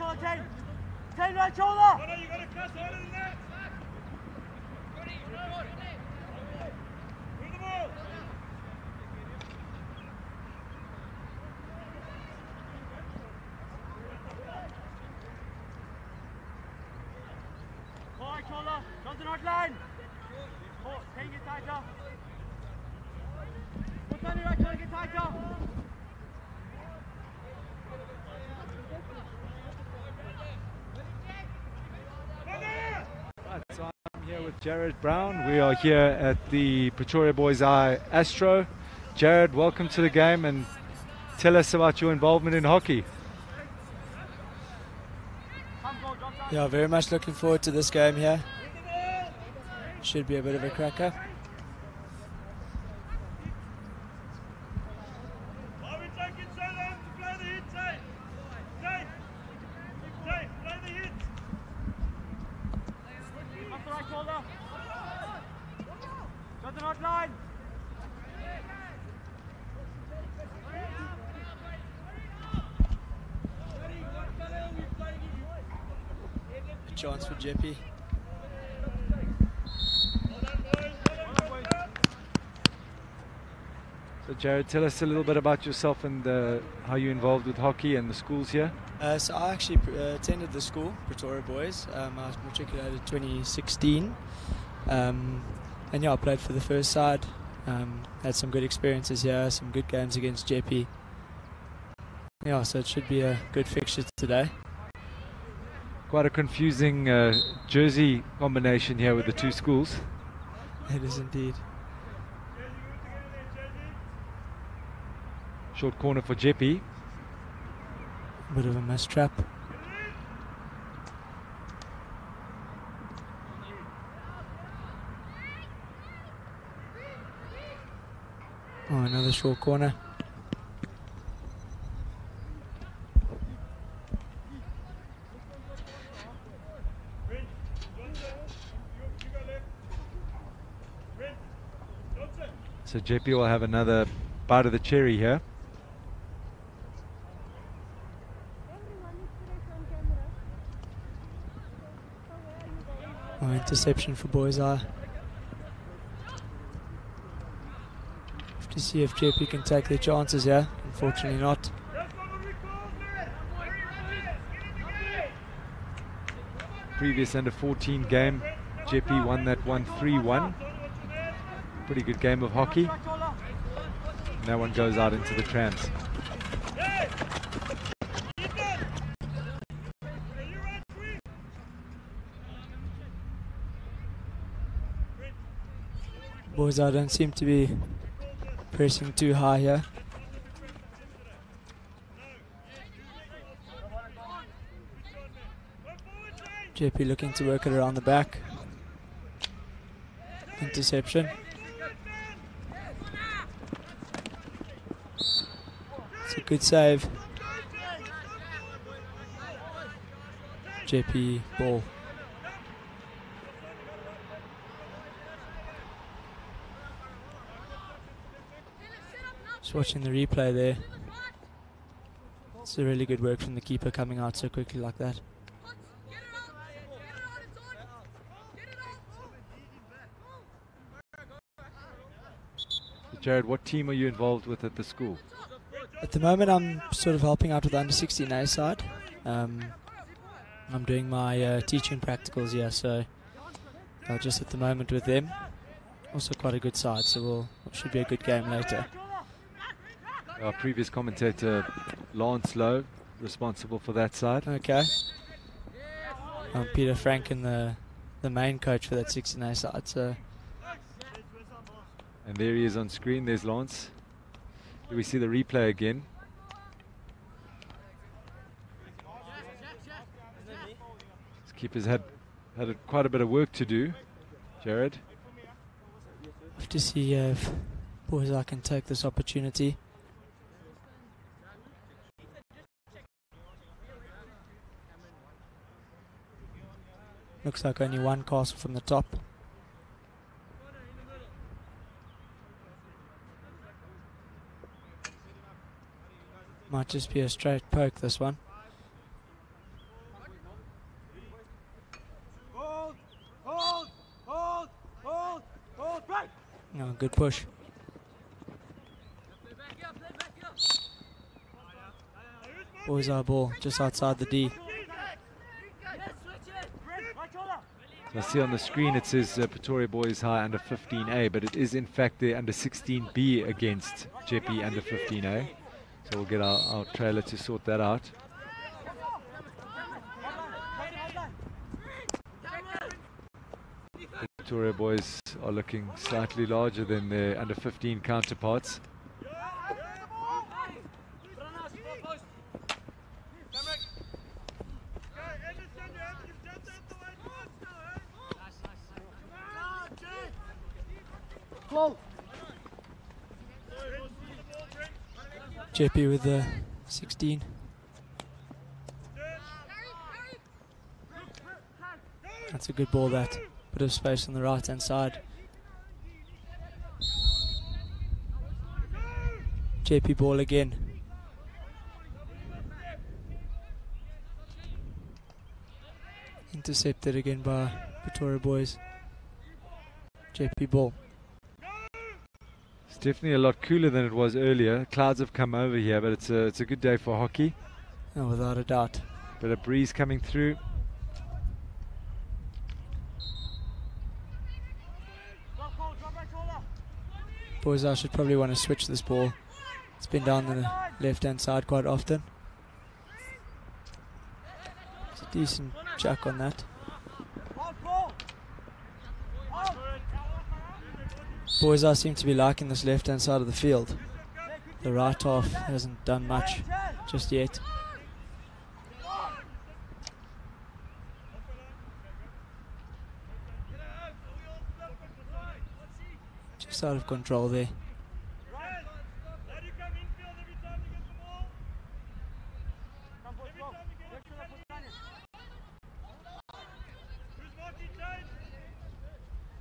shoulder, Jane. Jane, right shoulder. No, you got to press harder than that. Bring the ball. Right shoulder, Johnson hot line. Oh, hang it tighter. Put on your right shoulder, get tighter. Right, so I'm here with Jared Brown. We are here at the Pretoria Boys Eye Astro. Jared, welcome to the game and tell us about your involvement in hockey. Yeah, very much looking forward to this game here. Should be a bit of a cracker. Good chance for Jeppe. So Jared, tell us a little bit about yourself and how you're involved with hockey and the schools here. So I actually attended the school, Pretoria Boys. I was matriculated 2016. And yeah, I played for the first side. Had some good experiences here, some good games against Jeppe. Yeah, so it should be a good fixture today. Quite a confusing jersey combination here with the two schools. It is indeed. Short corner for Jeppe. Bit of a mistrap. Oh, another short corner. So Jeppe will have another bite of the cherry here. Oh, interception for Boys Eye. Have to see if Jeppe can take their chances here. Unfortunately not. Previous under 14 game, Jeppe won that one 3-1. Pretty good game of hockey. And that one goes out into the trams. Boys Eye don't seem to be pressing too high here. Jeppe looking to work it around the back. Interception. It's a good save. Jeppe ball. Just watching the replay there. It's a really good work from the keeper coming out so quickly like that. Jared, what team are you involved with at the school? At the moment I'm sort of helping out with the under 16A side. I'm doing my teaching practicals here, so just at the moment with them. Also quite a good side, so it should be a good game later. Our previous commentator, Lance Lowe, responsible for that side. Okay. Peter Franken, the main coach for that 16A side. So. And there he is on screen. There's Lance. Do we see the replay again? His keeper's had quite a bit of work to do. Jared. Have to see if Boys Eye can take this opportunity. Looks like only one castle from the top. Might just be a straight poke, this one. good push. Boys our ball just outside the D. So I see on the screen it says Pretoria Boys High under 15A, but it is in fact the under 16B against Jeppe under 15A. So we'll get our trailer to sort that out. Pretoria Boys are looking slightly larger than their under 15 counterparts. Jeppe with the 16. That's a good ball, that. Bit of space on the right hand side. Jeppe ball again. Intercepted again by Pretoria Boys. Jeppe ball. It's definitely a lot cooler than it was earlier. Clouds have come over here, but it's a good day for hockey. Oh, without a doubt. Bit of breeze coming through. Boys, I should probably want to switch this ball. It's been down the left-hand side quite often. It's a decent chuck on that. Boys, I seem to be liking this left-hand side of the field. The right half hasn't done much just yet. Just out of control there.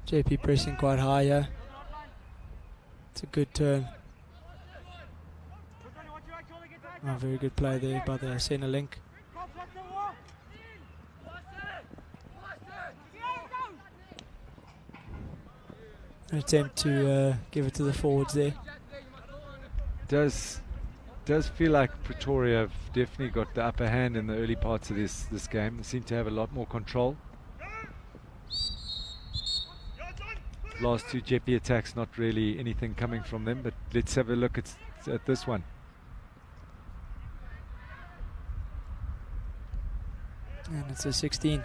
Jeppe pressing quite high here. It's a good turn. Oh, very good play there by the centre link. An attempt to give it to the forwards there. Does feel like Pretoria have definitely got the upper hand in the early parts of this game. They seem to have a lot more control. Last two Jeppe attacks, not really anything coming from them, but let's have a look at this one. And it's a 16.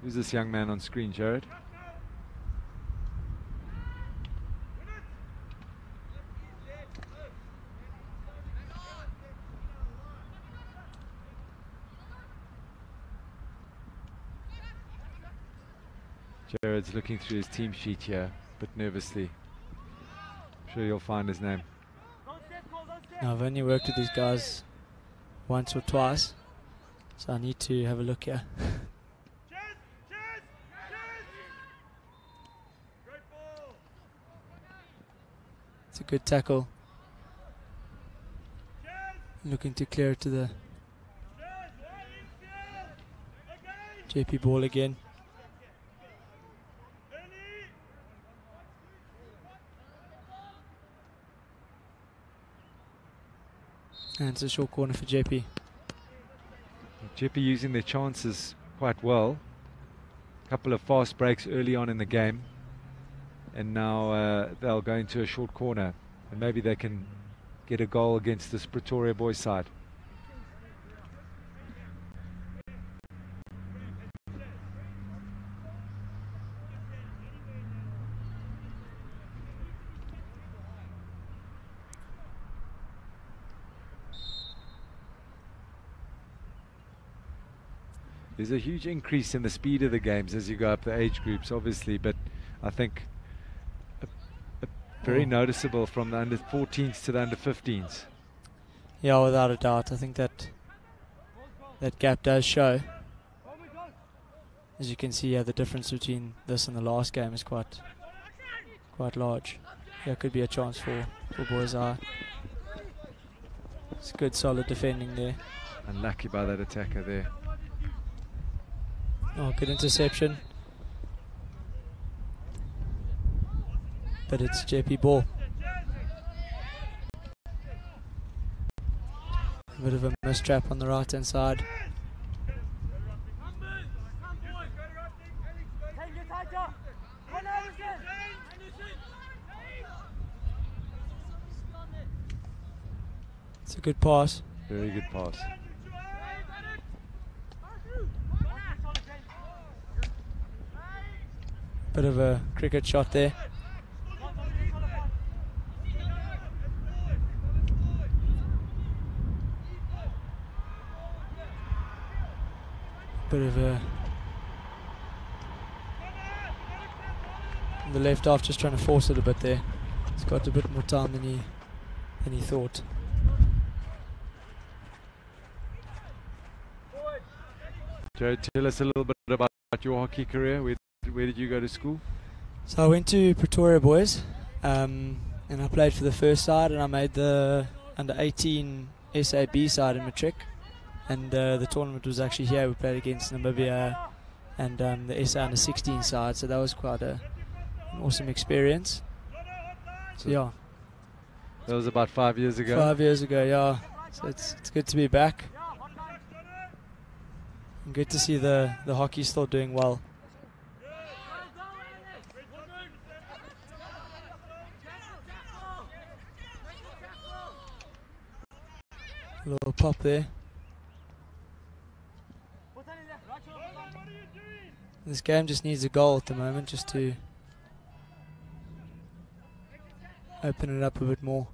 Who's this young man on screen, Jared? Jared's looking through his team sheet here, but nervously. I'm sure you'll find his name. Now, I've only worked with these guys once or twice, so I need to have a look here. It's a good tackle. Looking to clear it to the Jeppe ball again. And it's a short corner for Jeppe. Jeppe using their chances quite well. A couple of fast breaks early on in the game. And now they'll go into a short corner. And maybe they can get a goal against this Pretoria Boys side. There's a huge increase in the speed of the games as you go up the age groups, obviously, but I think very noticeable from the under 14s to the under 15s. Yeah, without a doubt. I think that gap does show. As you can see, the difference between this and the last game is quite large. Yeah, could be a chance for Boys Eye. It's good, solid defending there. Unlucky by that attacker there. Oh, good interception. But it's Jeppe ball. A bit of a mistrap on the right hand side. It's a good pass. Very good pass. Bit of a cricket shot there. Bit of a... The left half just trying to force it a bit there. He's got a bit more time than he thought. Joe, tell us a little bit about your hockey career. Where did you go to school? So I went to Pretoria Boys, and I played for the first side, and I made the under 18 U16B side in matric. And the tournament was actually here. We played against Namibia and the SA under 16 side, so that was quite an awesome experience. So yeah. That was about 5 years ago. 5 years ago, yeah. So it's good to be back. And good to see the hockey still doing well. A little pop there. This game just needs a goal at the moment just to open it up a bit more.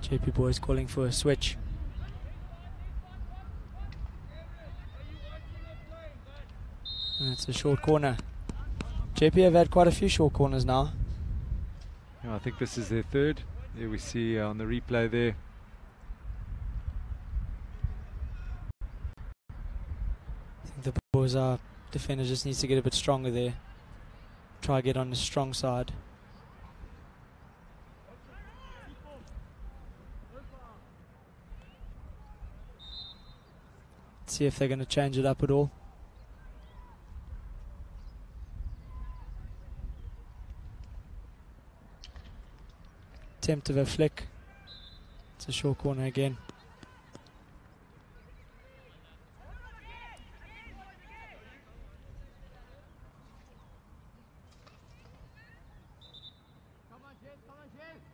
Jeppe Boys calling for a switch. And it's a short corner. Jeppe have had quite a few short corners now. Yeah, I think this is their third. There we see on the replay there. I think the Boys defender just needs to get a bit stronger there. Try get on the strong side. See if they're going to change it up at all. Attempt of a flick. It's a short corner again.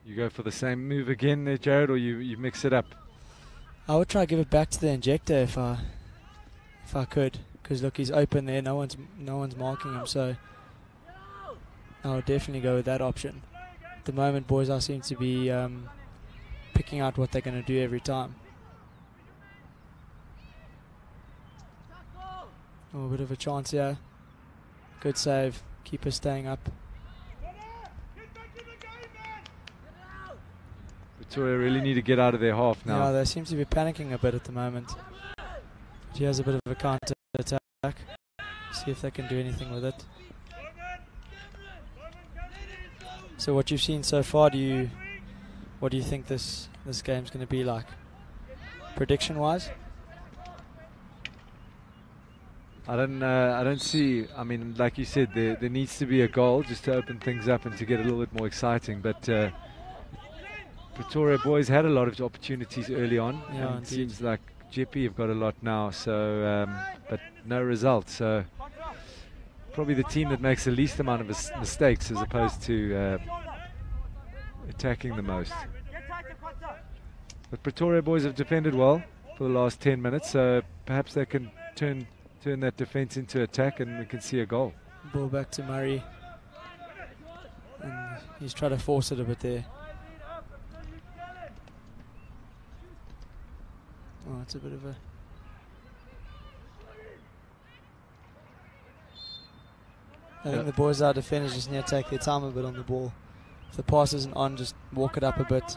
You go for the same move again there, Jared, or you mix it up? I would try to give it back to the injector if I could, because look, he's open there. No one's marking him, so I would definitely go with that option. At the moment, Boys seem to be picking out what they're going to do every time. Oh, a bit of a chance here. Good save. Keeper staying up. Pretoria really need to get out of their half now. Yeah, they seem to be panicking a bit at the moment. He has a bit of a counter attack. See if they can do anything with it. So what you've seen so far, what do you think this game's going to be like? Prediction wise? I don't see. I mean, like you said, there needs to be a goal just to open things up and to get a little bit more exciting. But Pretoria Boys had a lot of opportunities early on. Yeah, and it seems like Jeppe have got a lot now. So, but no results. So probably the team that makes the least amount of mistakes as opposed to attacking the most. But Pretoria Boys have defended well for the last 10 minutes. So perhaps they can turn that defense into attack and we can see a goal. Ball back to Murray. And he's trying to force it a bit there. Oh, it's a bit of a... I think the Boys defenders just need to take their time a bit on the ball. If the pass isn't on, just walk it up a bit.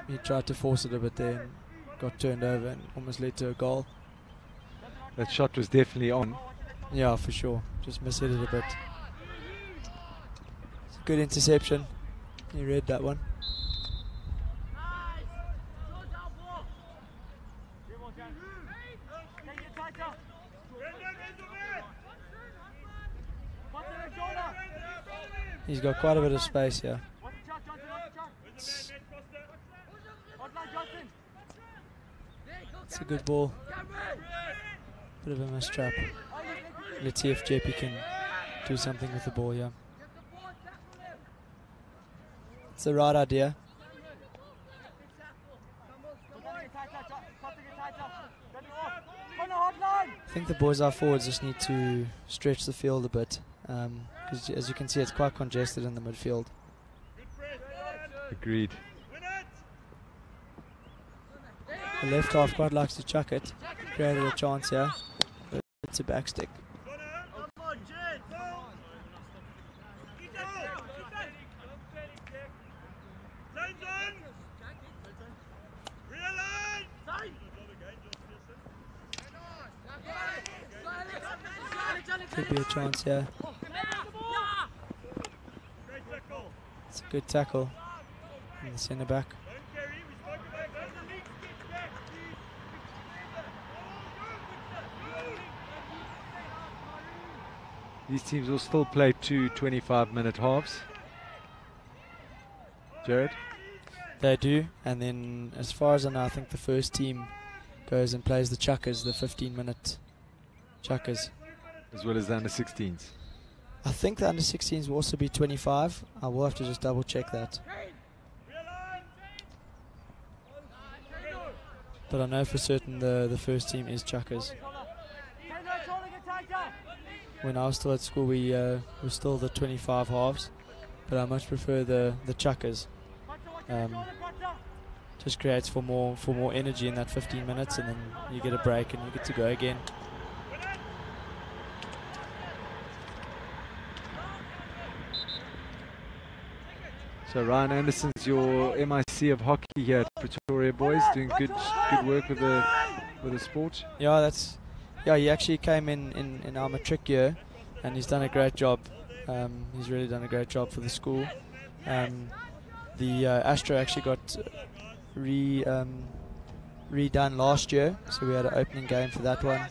he tried to force it a bit there and got turned over and almost led to a goal. That shot was definitely on. Yeah, for sure. Just mishit it a bit. It's a good interception. He read that one. He's got quite a bit of space here. It's a good ball. Bit of a mistrap. Let's see if Jeppe can do something with the ball here. It's the right idea. I think the boys our forwards just need to stretch the field a bit, because as you can see, it's quite congested in the midfield. Agreed. The left half quite likes to chuck it. Created a chance here, but it's a backstick. Could be a chance here. It's a good tackle in the centre back. These teams will still play 2 25-minute halves. Jared? They do, and then as far as I know, I think the first team goes and plays the chuckers, the 15-minute chuckers. As well as the under-16s. I think the under-16s will also be 25. I will have to just double check that. But I know for certain the first team is chuckers. When I was still at school, we were still the 25 halves, but I much prefer the chuckers. Just creates for more energy in that 15 minutes, and then you get a break and you get to go again. So Ryan Anderson's your MIC of hockey here at Pretoria Boys, doing good work with the sport. Yeah, he actually came in our matric year, and he's done a great job. He's really done a great job for the school. The Astro actually got redone last year, so we had an opening game for that one.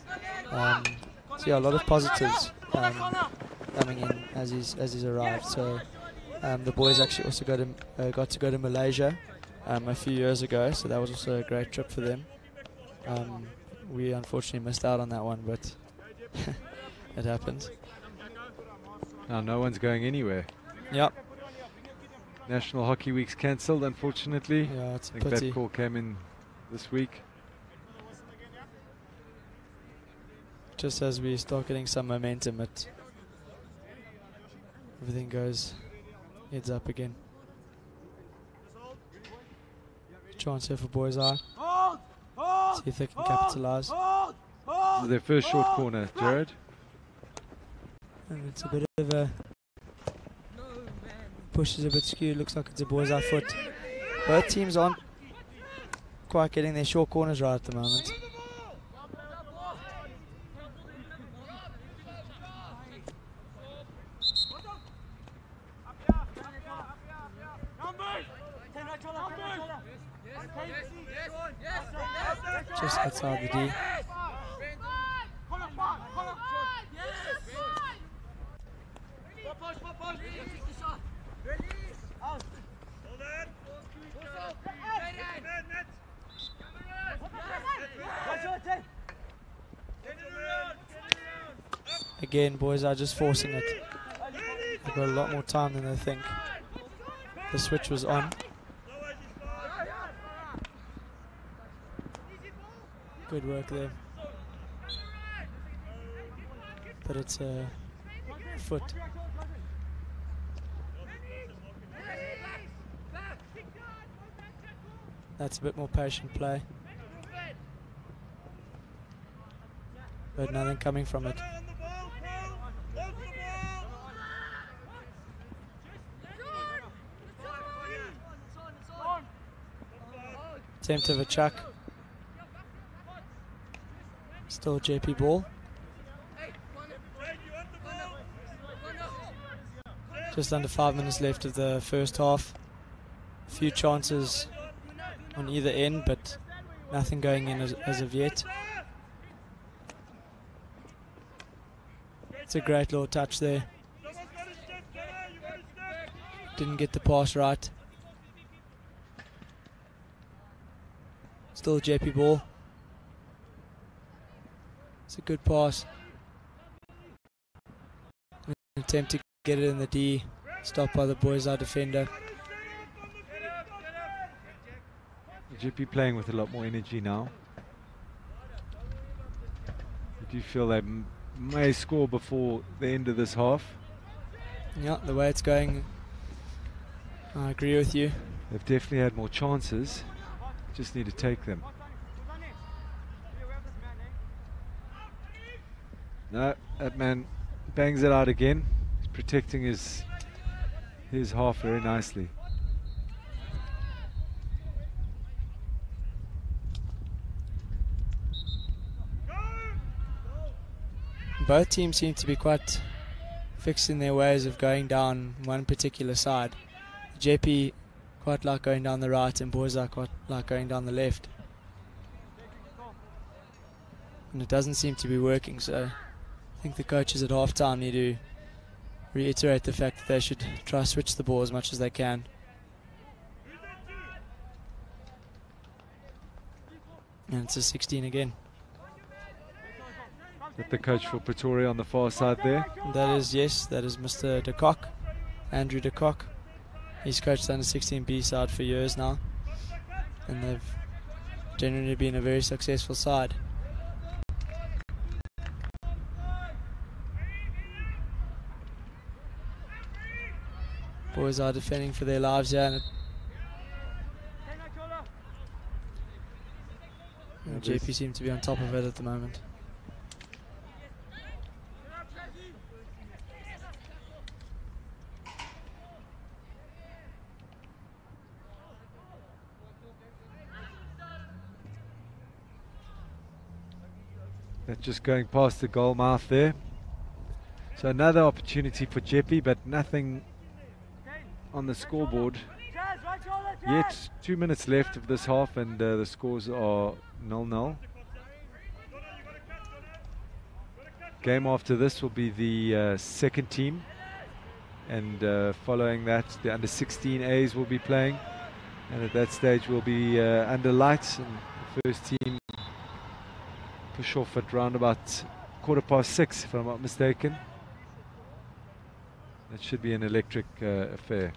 So yeah, a lot of positives coming in as he's arrived. So the boys actually also got to go to Malaysia a few years ago, so that was also a great trip for them. We unfortunately missed out on that one, but it happened. Now no one's going anywhere. Yep. National Hockey Week's cancelled, unfortunately. Yeah, it's a I think pity. that call came in this week. Just as we start getting some momentum, everything goes heads up again. Chance here for Boys Eye. See if they can capitalise. This is their first short corner, Jared. And it's a bit of a push is a bit skewed. Looks like it's a Boys Eye foot. Both teams aren't quite getting their short corners right at the moment. Just outside the D. Again, boys are just forcing it. They've got a lot more time than they think. The switch was on. Good work there. But it's a foot. That's a bit more patient play. But nothing coming from it. attempt of a chuck. Still Jeppe ball. Just under 5 minutes left of the first half. A few chances on either end, but nothing going in as of yet. It's a great little touch there. Didn't get the pass right. Still Jeppe ball. It's a good pass. An attempt to get it in the D. Stopped by the boys, our defender. Jeppe playing with a lot more energy now. I do feel they may score before the end of this half. Yeah, the way it's going, I agree with you. They've definitely had more chances. Just need to take them. No, that man bangs it out again. He's protecting his half very nicely. Both teams seem to be quite fixed in their ways of going down one particular side. Jeppe quite like going down the right, and boys are quite like going down the left. And it doesn't seem to be working, so I think the coaches at half-time need to reiterate the fact that they should try to switch the ball as much as they can. And it's a 16 again. With the coach for Pretoria on the far side there. That is, yes, that is Mr. de Kock, Andrew de Kock. He's coached the U16B side for years now, and they've generally been a very successful side. Boys are defending for their lives here, and Jeppe seem to be on top of it at the moment. That's just going past the goal mouth there. So another opportunity for Jeppe, but nothing on the scoreboard yet. 2 minutes left of this half, and the scores are 0-0. Game after this will be the second team, and following that the under-16As will be playing, and at that stage we'll be under lights, and the first team push off at round about 6:15, if I'm not mistaken. That should be an electric affair.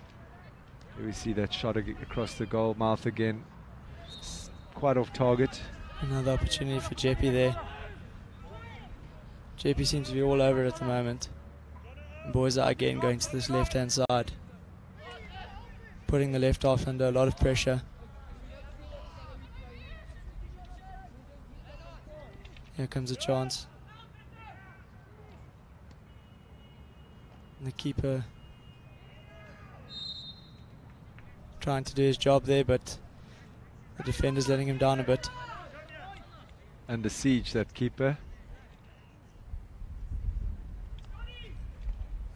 Here we see that shot across the goal mouth again. It's quite off target. Another opportunity for Jeppe there. Jeppe seems to be all over it at the moment. And boys are again going to this left-hand side, putting the left half under a lot of pressure. Here comes a chance. And the keeper trying to do his job there, but the defender's letting him down a bit. Under siege, that keeper.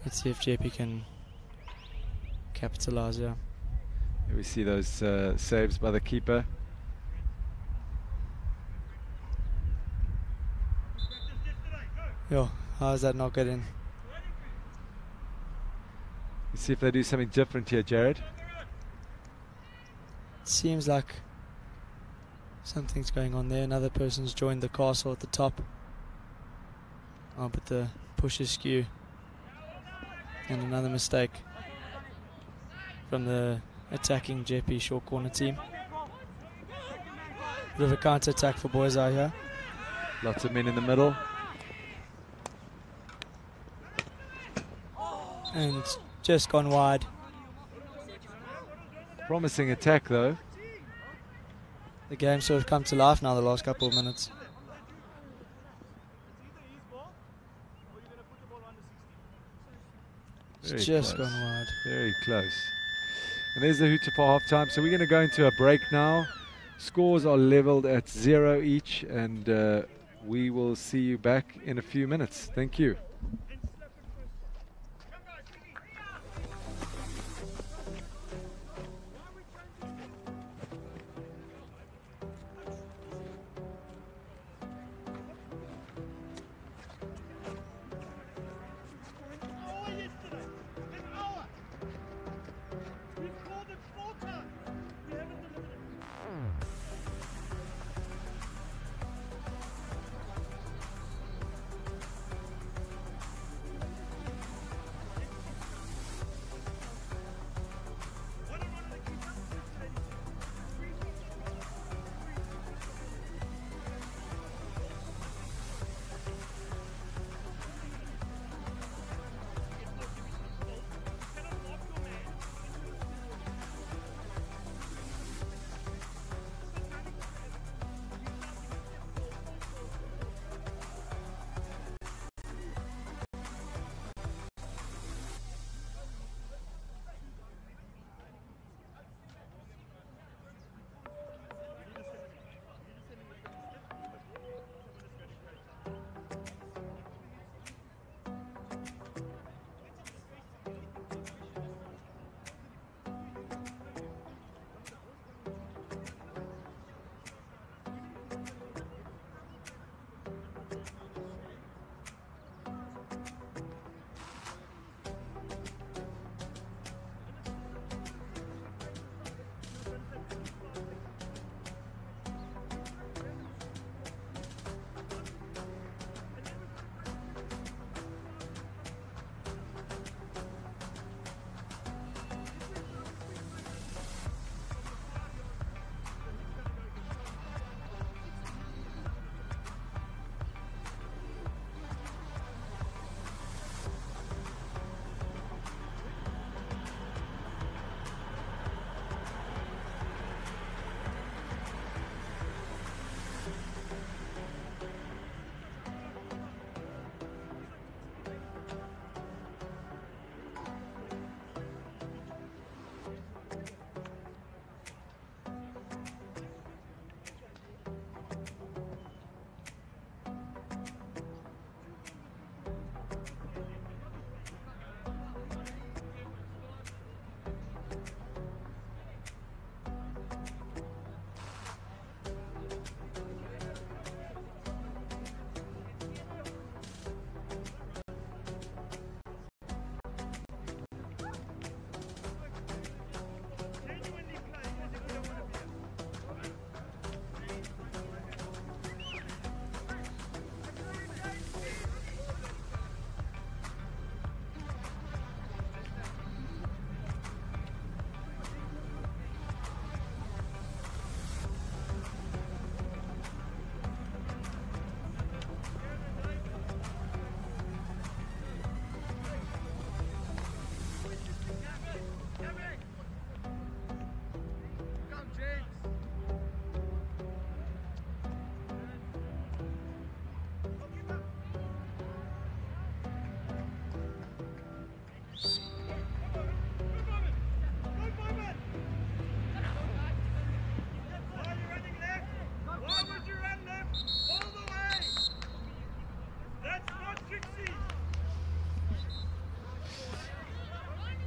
Let's see if Jeppe can capitalize here. Here we see those saves by the keeper. Yo, how is that not good in? Let's see if they do something different here, Jared. It seems like something's going on there. Another person's joined the castle at the top. Oh, but the push is skew. And another mistake from the attacking Jeppe short corner team. Bit of a counter attack for boys out here. Lots of men in the middle. And it's just gone wide. Promising attack though. The game's sort of come to life now the last couple of minutes. It's just gone wide. Very close. And there's the Hooter for half time. So we're going to go into a break now. Scores are leveled at 0 each, and we will see you back in a few minutes. Thank you.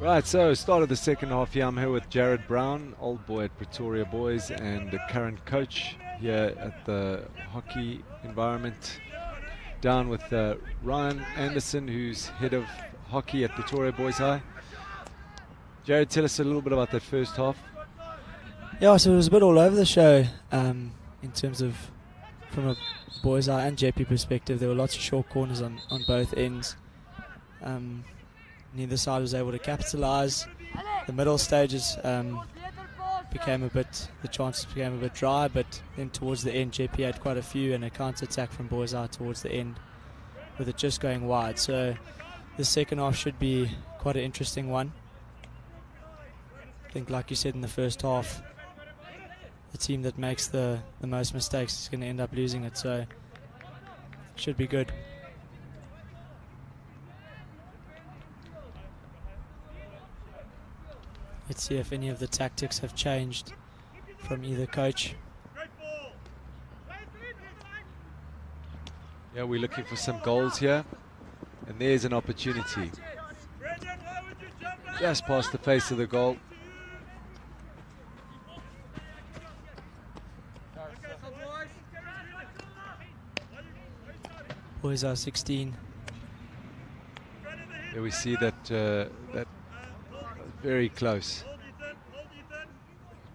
Right, so start of the second half here. I'm here with Jared Brown, old boy at Pretoria Boys and the current coach here at the hockey environment. Down with Ryan Anderson, who's head of hockey at Pretoria Boys High. Jared, tell us a little bit about that first half. Yeah, so it was a bit all over the show in terms of from a Boys High and Jeppe perspective. There were lots of short corners on both ends. Neither side was able to capitalise. The middle stages the chances became a bit dry, but then towards the end, Jeppe had quite a few and a counter-attack from Boys High towards the end, with it just going wide. So the second half should be quite an interesting one. I think, like you said in the first half, the team that makes the most mistakes is going to end up losing it, so it should be good. Let's see if any of the tactics have changed from either coach. Yeah, we're looking for some goals here. And there's an opportunity. Just past the face of the goal. Boys are 16. There we see that that very close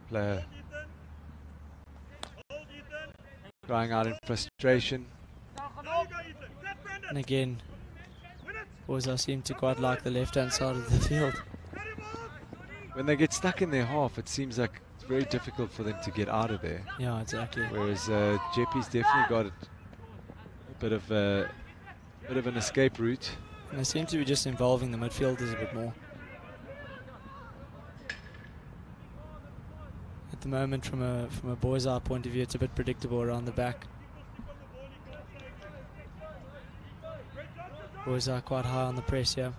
player crying out in frustration. And again, boys are seem to quite like the left-hand side of the field. When they get stuck in their half, it seems like it's very difficult for them to get out of there. Yeah, exactly. Whereas Jeppe's definitely got a bit of an escape route. And they seem to be just involving the midfielders a bit more. At the moment, from a boys' eye point of view, it's a bit predictable around the back. Boys are quite high on the press here.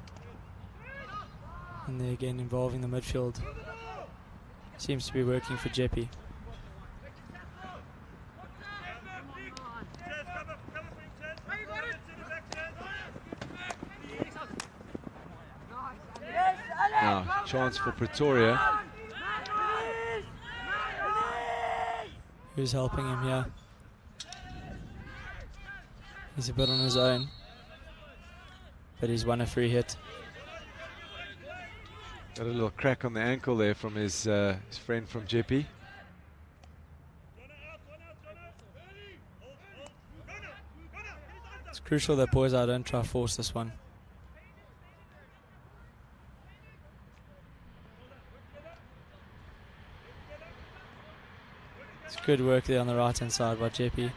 And they're again involving the midfield. Seems to be working for Jeppe. Now, chance for Pretoria. Who's helping him here? He's a bit on his own, but he's won a free hit. Got a little crack on the ankle there from his friend from Jeppe. It's crucial that boys don't try to force this one. It's good work there on the right hand side by Jeppe.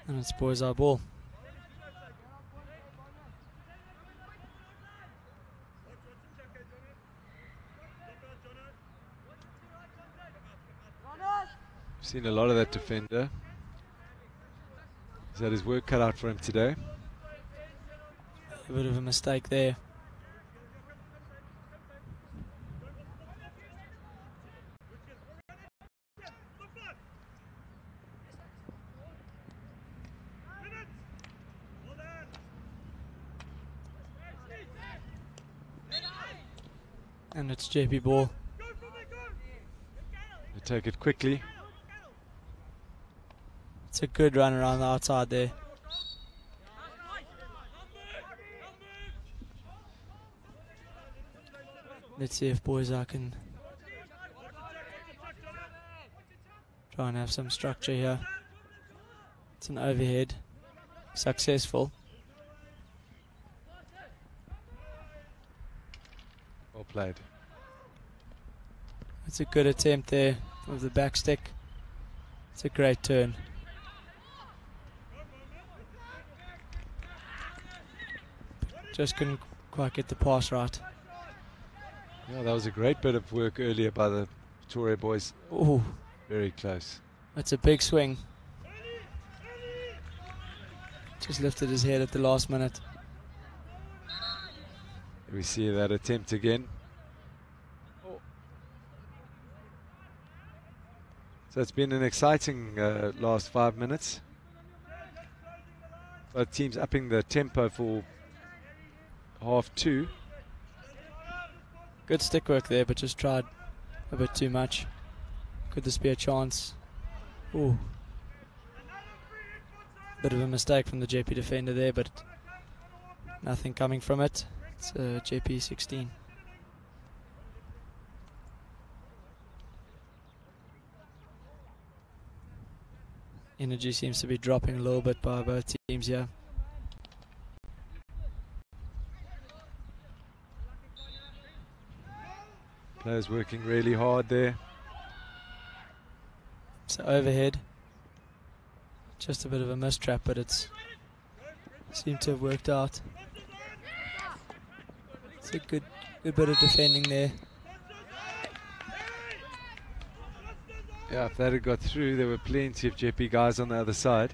And it's boys our ball. Seen a lot of that defender. He's had his work cut out for him today. A bit of a mistake there. And it's Jeppe ball. They take it quickly. It's a good run around the outside there. Let's see if boys can try and have some structure here. It's an overhead. Successful. Well played. It's a good attempt there with the back stick. It's a great turn. Just couldn't quite get the pass right. Yeah, that was a great bit of work earlier by the Pretoria boys. Ooh, Very close. that's a big swing. Just lifted his head at the last minute. We see that attempt again. So it's been an exciting last 5 minutes. Both teams upping the tempo for half two. Good stick work there, but just tried a bit too much. Could this be a chance? Ooh. Bit of a mistake from the Jeppe defender there, but nothing coming from it. It's Jeppe 16. Energy seems to be dropping a little bit by both teams here. Players working really hard there. So overhead. Just a bit of a mistrap, but it's seemed to have worked out. It's a good bit of defending there. Yeah, if that had got through, there were plenty of Jeppe guys on the other side.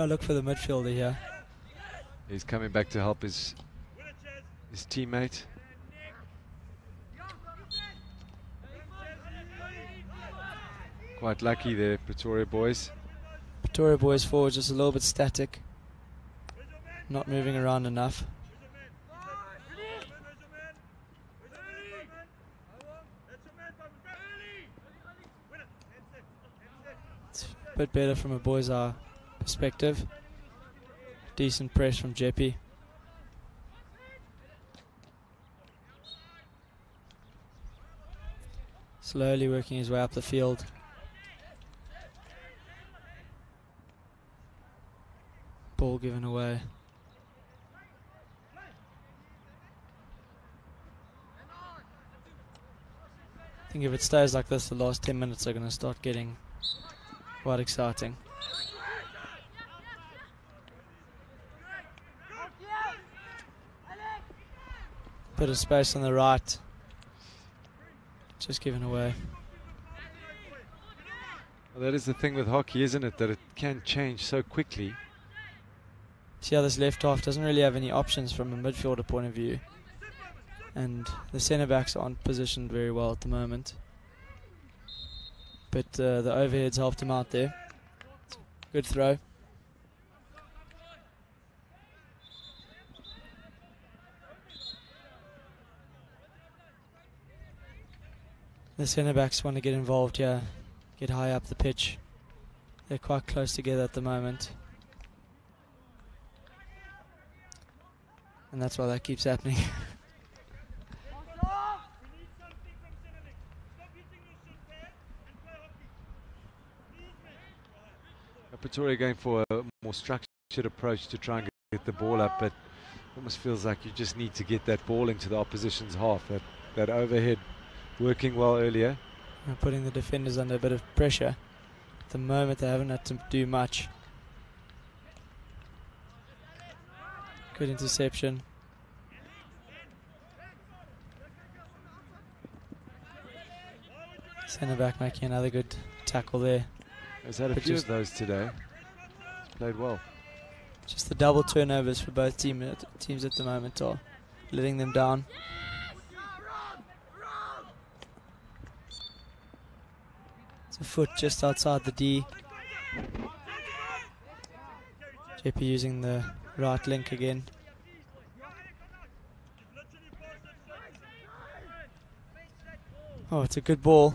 Try to look for the midfielder here. He's coming back to help his teammate. Quite lucky there, Pretoria boys. Pretoria boys forward just a little bit static. Not moving around enough. It's a bit better from a boys' eye perspective. Decent press from Jeppe. Slowly working his way up the field. Ball given away. I think if it stays like this, the last 10 minutes are going to start getting quite exciting. Bit of space on the right. Just given away. Well, that is the thing with hockey, isn't it? That it can change so quickly. See how this left half doesn't really have any options from a midfielder point of view. And the centre backs aren't positioned very well at the moment. But the overheads helped him out there. Good throw. The centre backs want to get involved here, get high up the pitch. They're quite close together at the moment. And that's why that keeps happening. Pretoria going for a more structured approach to try and get the ball up, but it almost feels like you just need to get that ball into the opposition's half. That overhead working well earlier. And putting the defenders under a bit of pressure. At the moment they haven't had to do much. Good interception. Centre back making another good tackle there. He's had a few of those today. He's played well. Just the double turnovers for both teams at the moment are letting them down. It's a foot just outside the D. Jeppe using the right link again. Oh, it's a good ball.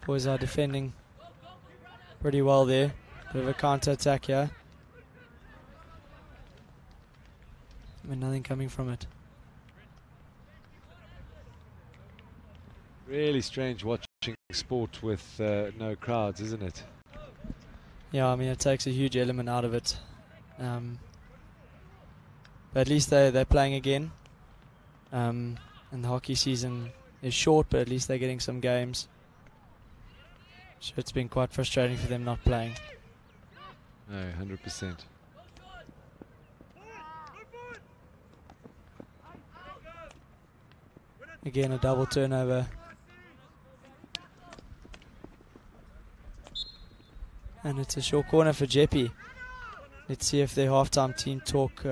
Boys are defending pretty well there. Bit of a counter attack here. But nothing coming from it. Really strange watching sport with no crowds, isn't it? Yeah, I mean it takes a huge element out of it. But at least they're playing again. And the hockey season is short, but at least they're getting some games. So it's been quite frustrating for them not playing. No, 100%. Again, a double turnover. And it's a short corner for Jeppe. Let's see if their halftime team talk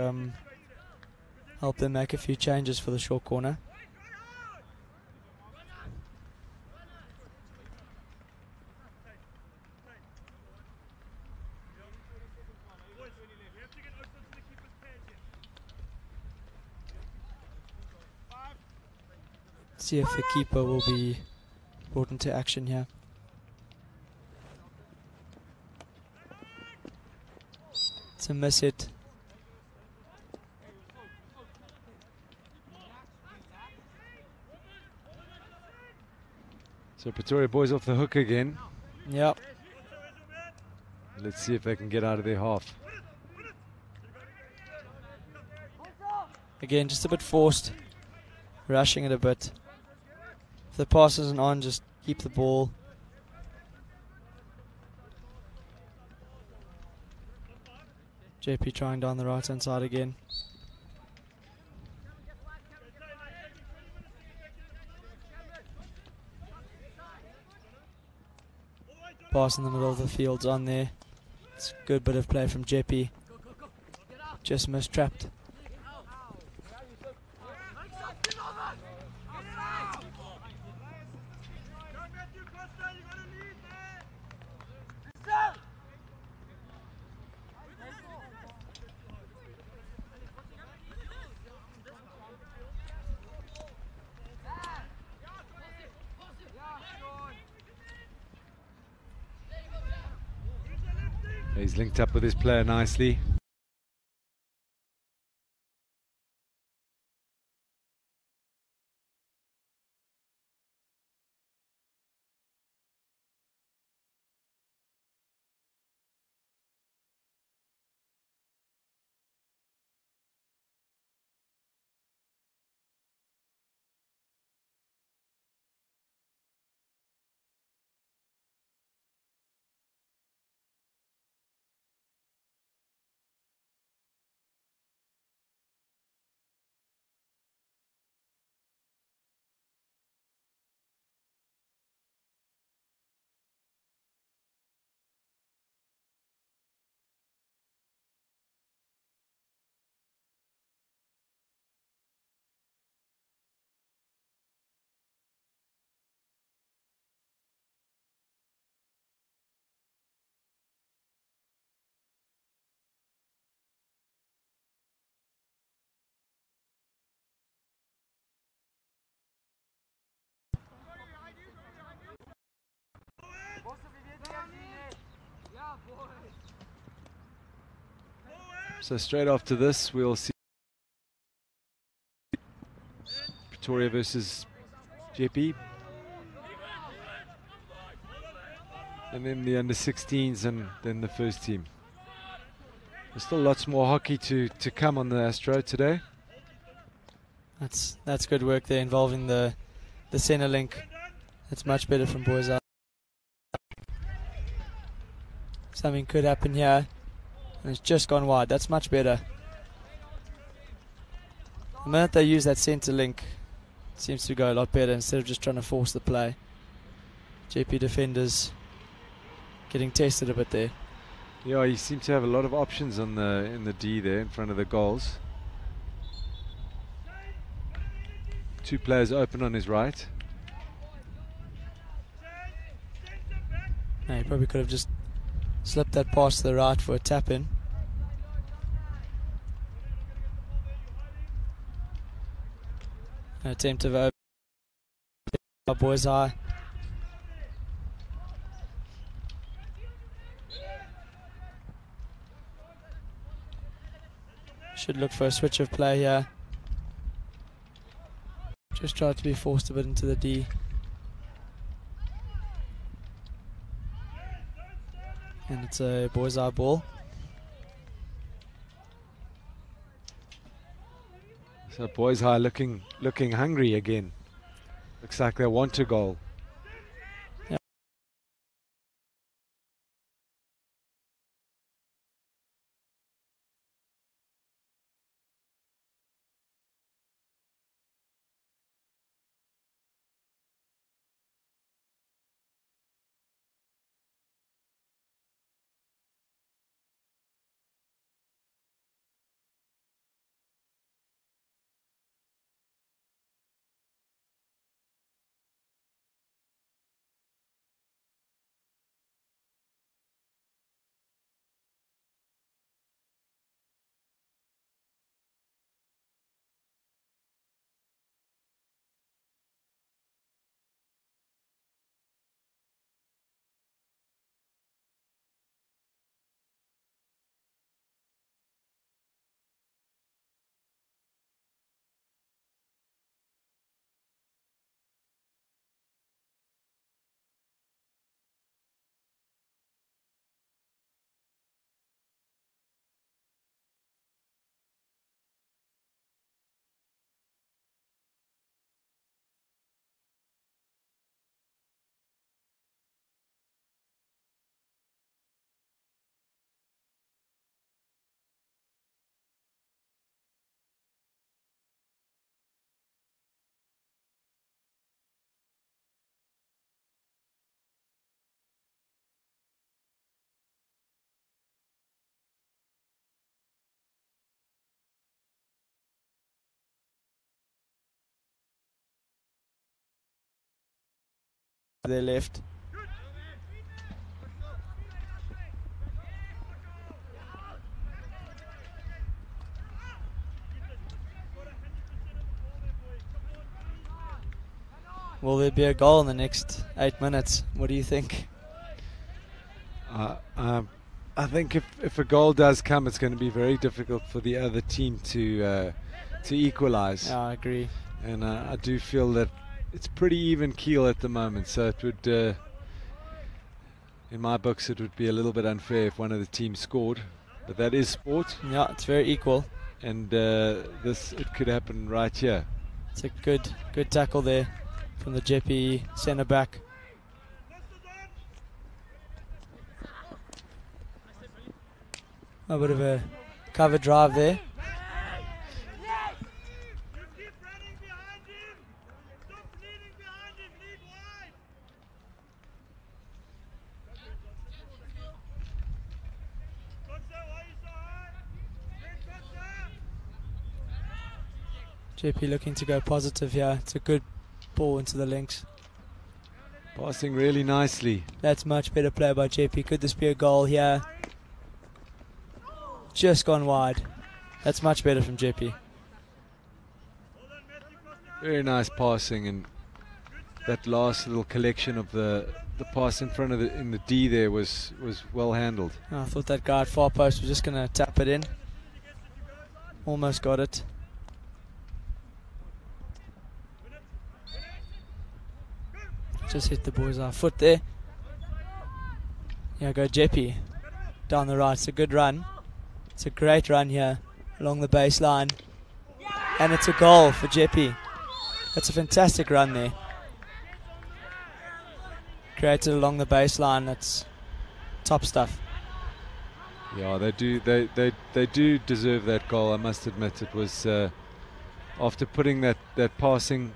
help them make a few changes for the short corner. See if the keeper will be brought into action here. It's a miss hit. So Pretoria boys off the hook again. Yep. Let's see if they can get out of their half. Again, just a bit forced. Rushing it a bit. If the pass isn't on, just keep the ball. Jeppe trying down the right hand side again. pass in the middle of the field's on there. It's a good bit of play from Jeppe. Just missed trapped. He's linked up with his player nicely. So straight after this, we'll see Pretoria versus Jeppe. And then the under-16s and then the first team. There's still lots more hockey to come on the Astro today. That's good work there involving the center link. That's much better from boys out. Something could happen here. And it's just gone wide. That's much better. The minute they use that center link, it seems to go a lot better instead of just trying to force the play. JP defenders getting tested a bit there. Yeah, you seem to have a lot of options on in the D there in front of the goals. Two players open on his right. No, he probably could have just slipped that pass to the right for a tap in. An attempt of open by boys high. Should look for a switch of play here. Just try to be forced a bit into the D. And it's a boys eye ball. So boys high looking hungry again. Looks like they want a goal. to their left. Will there be a goal in the next 8 minutes? What do you think? I think if a goal does come, it's going to be very difficult for the other team to equalize. Yeah, I agree. And I do feel that it's pretty even keel at the moment, so it would, in my books, it would be a little bit unfair if one of the teams scored. But that is sport. Yeah, it's very equal. And it could happen right here. It's a good tackle there from the Jeppe centre back. A bit of a cover drive there. Jeppe looking to go positive here. It's a good ball into the links. Passing really nicely. That's much better play by Jeppe. Could this be a goal here? Just gone wide. That's much better from Jeppe. Very nice passing, and that last little collection of the pass in front of in the D there was well handled. I thought that guy at far post was just going to tap it in. Almost got it. Just hit the bullseye foot there. Yeah, go Jeppe down the right. It's a good run. It's a great run here along the baseline. And it's a goal for Jeppe. That's a fantastic run there. Created along the baseline. That's top stuff. Yeah, they do deserve that goal, I must admit. It was after putting that passing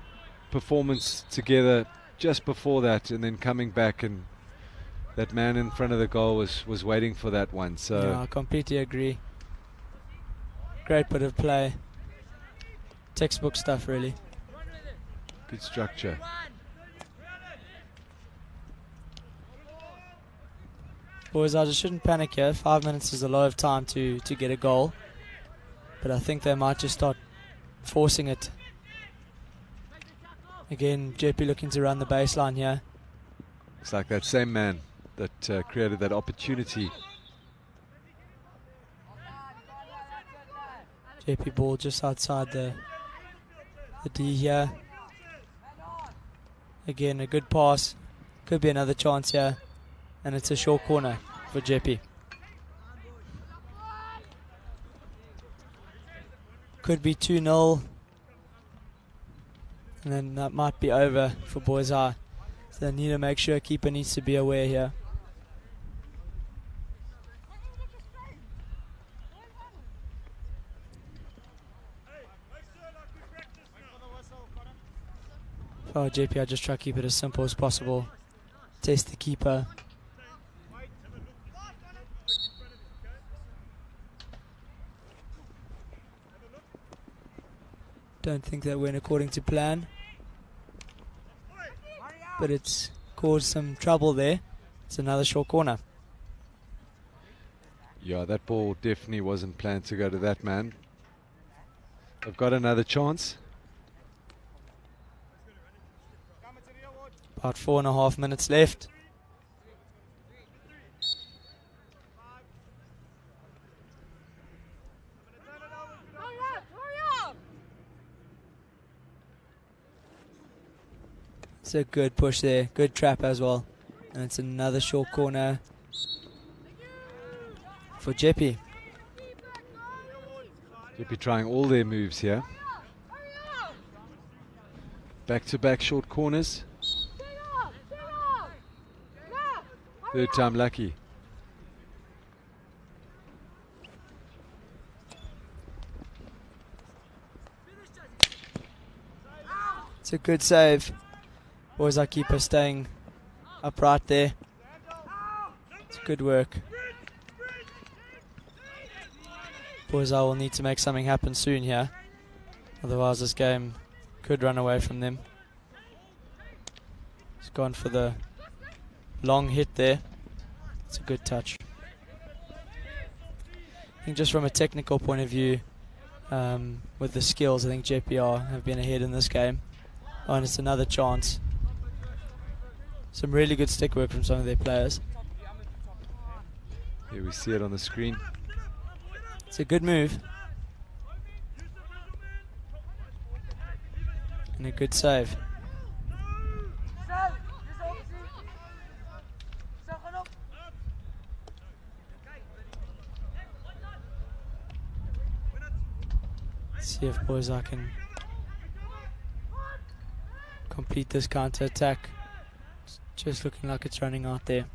performance together just before that, and then coming back, and that man in front of the goal was waiting for that one. So yeah, I completely agree. Great bit of play. Textbook stuff, really. Good structure. Boys, I just shouldn't panic here. 5 minutes is a lot of time to get a goal. But I think they might just start forcing it. Again, Jeppe looking to run the baseline here. It's like that same man that created that opportunity. Jeppe ball just outside the D here. Again, a good pass. Could be another chance here. And it's a short corner for Jeppe. Could be 2-0. And then that might be over for Boys Eye. So they need to make sure keeper needs to be aware here. Oh, Jeppe, I just try to keep it as simple as possible. Test the keeper. Don't think that went according to plan. But it's caused some trouble there. It's another short corner. Yeah, that ball definitely wasn't planned to go to that man. I've got another chance. About 4.5 minutes left. It's a good push there, good trap as well. And it's another short corner for Jeppe. Jeppe trying all their moves here. Back-to-back short corners. Third time lucky. It's a good save. Boys, our keeper staying upright there. It's good work. Boys, I will need to make something happen soon here. Otherwise this game could run away from them. He's gone for the long hit there. It's a good touch. I think just from a technical point of view, with the skills, I think Jeppe have been ahead in this game. Oh, and it's another chance. Some really good stick work from some of their players. Here we see it on the screen. It's a good move. And a good save. Let's see if Boysa can complete this counter attack. It's just looking like it's running out there.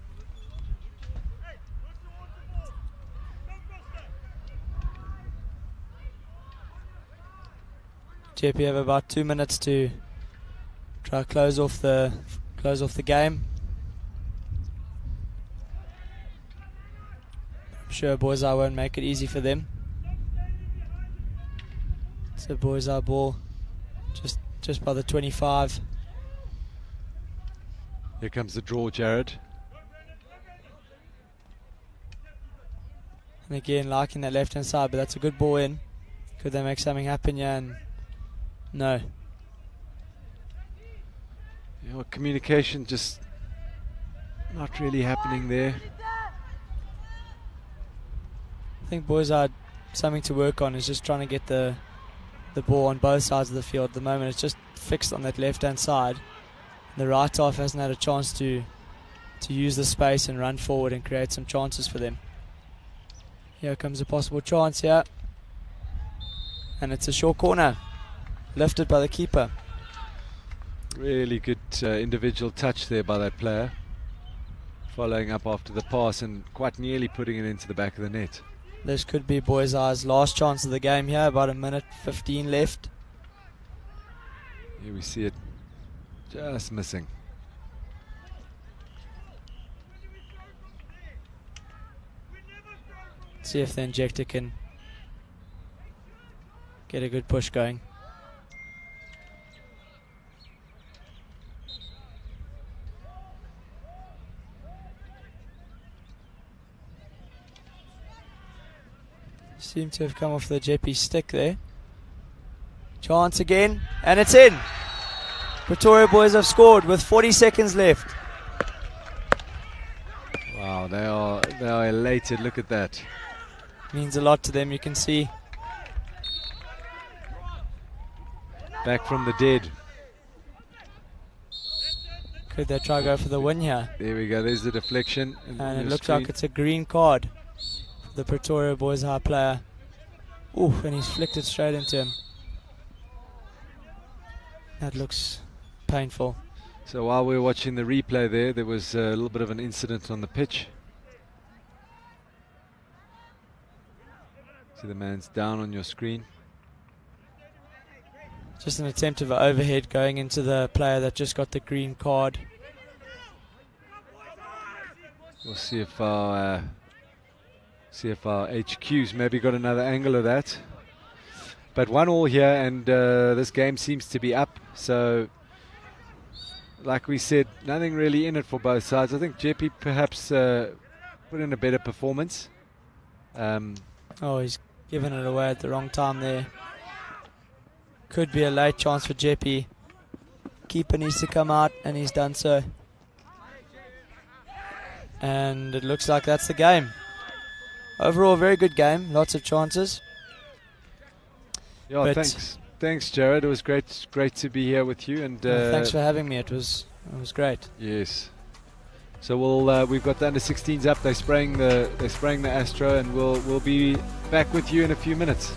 Jeppe have about 2 minutes to try to close off the game. I'm sure Boysa won't make it easy for them. It's a Boysa ball just by the 25. Here comes the draw, Jared. And again, liking that left hand side, but that's a good ball in. Could they make something happen? Yeah, and no. You know, communication just not really happening there. I think Boysa something to work on is just trying to get the ball on both sides of the field. At the moment it's just fixed on that left hand side. The right half hasn't had a chance to use the space and run forward and create some chances for them. Here comes a possible chance here. And it's a short corner. Lifted by the keeper. Really good individual touch there by that player. Following up after the pass and quite nearly putting it into the back of the net. This could be Boysa's last chance of the game here. About 1:15 left. Here we see it just missing. See if the injector can get a good push going. Seem to have come off the Jeppe stick there. Chance again, and it's in. Pretoria boys have scored with 40 seconds left. Wow, they are elated. Look at that. Means a lot to them, you can see. Back from the dead. Could they try go for the win here? There we go, there's the deflection. And it looks like it's a green card for the Pretoria boys high player. Ooh, and he's flicked it straight into him. That looks painful. So while we were watching the replay there was a little bit of an incident on the pitch. See the man's down on your screen. Just an attempt of an overhead going into the player that just got the green card. We'll see if our HQ's maybe got another angle of that. But 1-1 here, and this game seems to be up. So, like we said, nothing really in it for both sides. I think Jeppe perhaps put in a better performance. Oh, he's given it away at the wrong time there. Could be a late chance for Jeppe. Keeper needs to come out, and he's done so. And it looks like that's the game. Overall, a very good game. Lots of chances. Yeah, but thanks, Jared. It was great to be here with you. And thanks for having me. It was great. Yes. So we've got the under-16s up. They're spraying the Astro, and we'll be back with you in a few minutes.